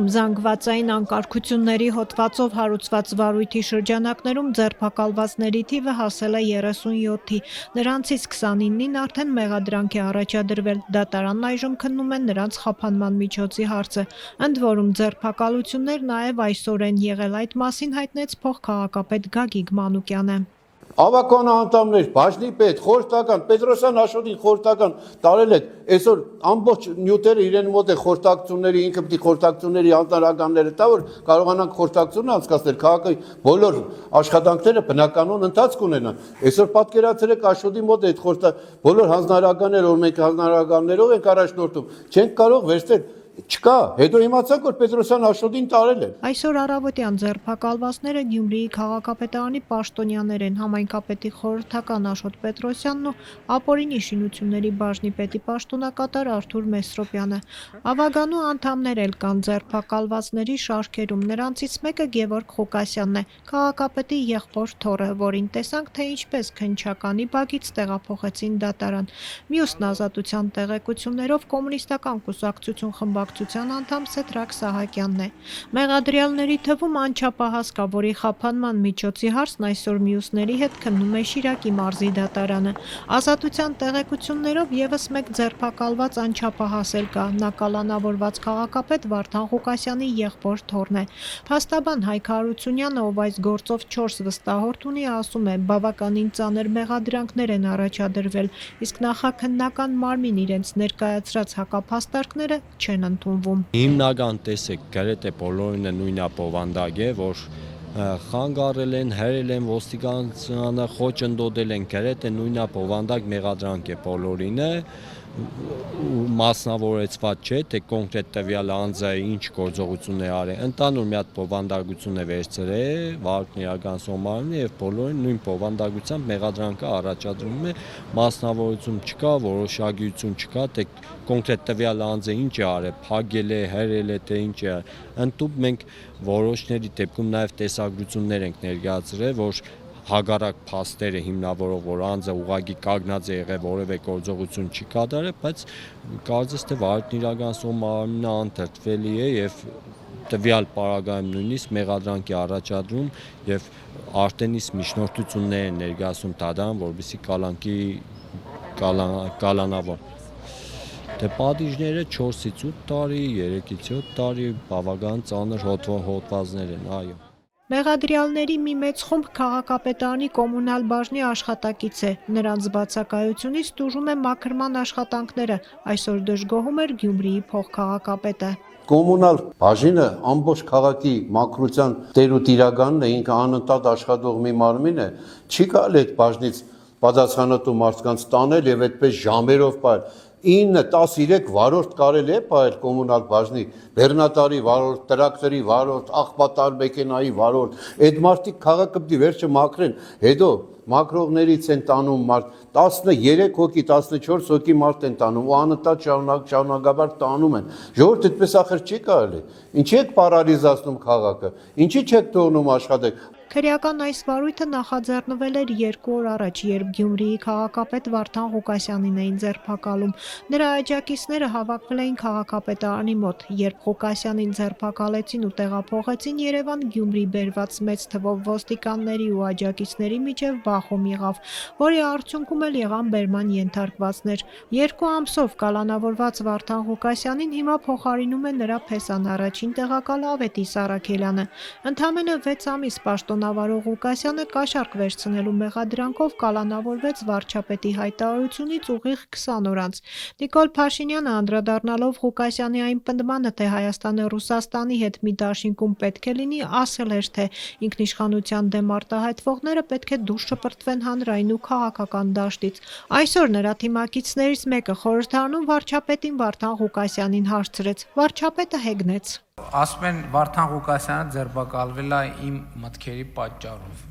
Գյումրիում զանգվածային անկարգությունների հոդվածով հարուցված վարույթի շրջանակներում ձերբակալվածների թիվը հասել է 37-ի, նրանցից 29-ին արդեն մեղադրանք է առաջադրվել, դատարանն այժմ քննում է նրանց խափանման միջոցի հարցը, ընդ որում ձերբակալություններ նաև այսօր են եղել, այդ մասին հայտնեց փոխքաղաքապետ Գագիկ Մանուկյանը։ Ավականն անդամներ, բաժնի պետ, խորհրդական, Պետրոսյան Աշոտին խորհրդական տարել եք, այսօր ամբողջ նյութերը իրեն մոտ է խորհրդակցությունների, ինքը պիտի խորհրդակցությունների հանրականները տա, որ կարողանանք խորհրդակցություն անցկացնել, քաղաքի բոլոր աշխատանքները բնականon ընթացք ունենան։ Այսօր պատկերացրեք Աշոտի մոտ է այդ բոլոր հանրականները, որ մենք հանրականներով ենք առաջնորդում, չենք կարող վերցնել Չկա, հետո իմացանք, որ Պետրոսյան Աշոտին տարել են։ Այսօր առավոտյան ձերբակալվածները Գյումրիի քաղաքապետարանի պաշտոնյաներ են, համայնքապետի խորհրդական Աշոտ Պետրոսյանն ու ապօրինի շինությունների բաժնի պետի պաշտոնակատար Արթուր Մեսրոպյանը։ Ավագանու անդամներ էլ կան ձերբակալվածների շարքերում, նրանցից մեկը Գևորգ Ղուկասյանն է, քաղաքապետի եղբոր թոռը, որին տեսանք, թե ինչպես քննչականի բակից տեղափոխեցին դատարան։ Մյուսն ազատության տեղեկություններով կոմունիստական կուսակցություն խմբակցության անդամ Սեդրակ Սահակյանն է։ Մեղադրյալների թվում անչափահաս կա, որի խափանման միջոցի հարցն այսօր մյուսների հետ քննում է Շիրակի մարզի դատարանը։ Ազատության տեղեկություններով եւս մեկ ձերբակալված անչափահաս էլ կա, նա կալանավորված քաղաքապետ Վարդան Ղուկասյանի եղբոր թոռն է։ Փաստաբան Հայկ Հարությունյանը, ով այս գործով 4 վստահորդ ունի, ասում է, բավականին ծանր մեղադրանքներ են առաջադրվել, իսկ նախաքննական մարմին իրենց ներկայացրած հակափաստարկները չեն ընդունվում։ Հիմնական տեսեք, գրեթե բոլորին նույնապովանդակ է, որ խանգարել են, հրել են ոստիկանությանը, խոչընդոտել են, գրեթե նույնապովանդակ մեղադրանք է բոլորին է, մասնավորեցված չէ, թե կոնկրետ տվյալ անձը ինչ գործողություն է արել, ընդհանուր մի հատ բովանդակություն է վերցրել վարորդն իրականացնող մարմինը եւ բոլորին նույն բովանդակությամբ մեղադրանքը առաջադրվում է, մասնավորություն չկա, որոշակիություն չկա, թե կոնկրետ տվյալ անձը ինչ է արել, փակել է, հրել է, թե ինչ է արել։ Ընդդուպ մենք որոշների դեպքում նաեւ տեսագրություններ ենք ներկայացրել, որ հագարակ փաստերը հիմնավորող, որ անձը ուղղակի կանգնած է եղել, որևէ գործողություն չի կատարել, բայց կարծես թե վարորդն իրականացնող մարմինը անդրդվելի է եւ տվյալ պարագայում նույնիսկ մեղադրանքի առաջադրում եւ արդեն իսկ միջնորդություններ են ներկայացնում դատարան, որպեսզի կալանավոր Դե պատիժները 4-ից 8 տարի, 3-ից 7 տարի, բավական ծանր հոդվածներ են, այո։ Մեղադրյալների մի մեծ խումբ քաղաքապետարանի կոմունալ բաժնի աշխատակից է, նրանց բացակայությունից տուժում է մաքրման աշխատանքները, այսօր դժգոհում էր Գյումրիի փոխքաղաքապետը։ Կոմունալ բաժինը ամբողջ քաղաքի մաքրության տեր ու տիրականն է, ինքը անընդհատ աշխատող մի մարմին է, չի կարելի այդ բաժնից պատասխանատու մարդկանց տանել եւ այդպես ժամերով պայել 9-13 վարորդ կարելի է պայել կոմունալ բաժնի, բեռնատարի վարորդ, տրակտորի վարորդ, աղբատար մեքենայի վարորդ, այդ մարդիկ քաղաքը պիտի վերջը մաքրեն, հետո մաքրողներից են տանում մարդ, 13 հոգի, 14 հոգի մարդ են տանում ու անընդհատ շարունակաբար տանում են։ Ժողովուրդ այդպես ախր չի կարելի։ Ինչի եք պարալիզացնում քաղաքը, ինչի չեք թողնում աշխատեք։ Քրեական այս վարույթը նախաձեռնվել էր 2 օր առաջ, երբ Գյումրիի քաղաքապետ Վարդան Ղուկասյանին էին ձերբակալում։ Նրա աջակիցները հավաքվել էին քաղաքապետարանի մոտ, երբ Ղուկասյանին ձերբակալեցին ու տեղափոխեցին Երևան, Գյումրի բերված մեծ թվով ոստիկանների ու աջակիցների միջև բախում եղավ, որի արդյունքում էլ եղան բերման ենթարկվածներ։ 2 ամսով կալանավորված Վարդան Ղուկասյանին հիմա փոխարինում է նրա փեսան առաջին տեղակալ Ավետիս Առաքելյանը։ Ընդամենը 6 ամիս պաշտոնավարող Ղուկասյանը կաշառք վերցնելու մեղադրանքով կալանավորվեց վարչապետի հայտարարությունից ուղիղ 20 օր անց։ Նիկոլ Փաշինյանը անդրադառնալով Ղուկասյանի այն պնդմանը, թե Հայաստանը Ռուսաստանի հետ մի դաշինքում պետք է լինի, ասել էր, թե ինքնիշխանության դեմ արտահայտվողները պետք է դուրս շպրտվեն հանրային ու քաղաքական դաշտից։ Այսօր նրա թիմակիցներից մեկը խորհրդարանում վարչապետին Վարդան Ղուկասյանին հարցրեց։ Վարչապետը հեգնեց։ Ասում են Վարդան Ղուկասյանը ձերբակալվել է իմ մտքերի պատճառով։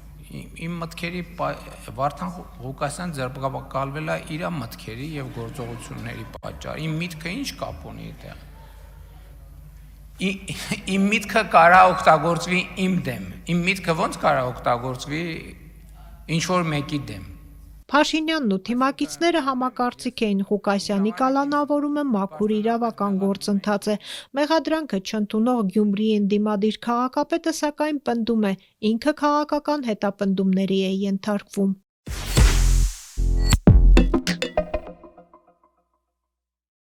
Իմ մտքերի Վարդան Ղուկասյանը ձերբակալվել է իր մտքերի եւ գործողությունների պատճառով։ Իմ միտքը ինչ կապ ունի այդտեղ։ Իմ միտքը կարա օգտագործվի իմ դեմ։ Իմ միտքը ո՞նց կարա օգտագործվի ինչ որ մեկի դեմ։ Փաշինյանն ու թիմակիցները համակարծիք էին Ղուկասյանի կալանավորումը մաքուր իրավական գործընթաց է։ Մեղադրանքը չընդունող Գյումրիի ընդդիմադիր քաղաքապետը սակայն պնդում է՝ ինքը քաղաքական հետապնդումների է ենթարկվում։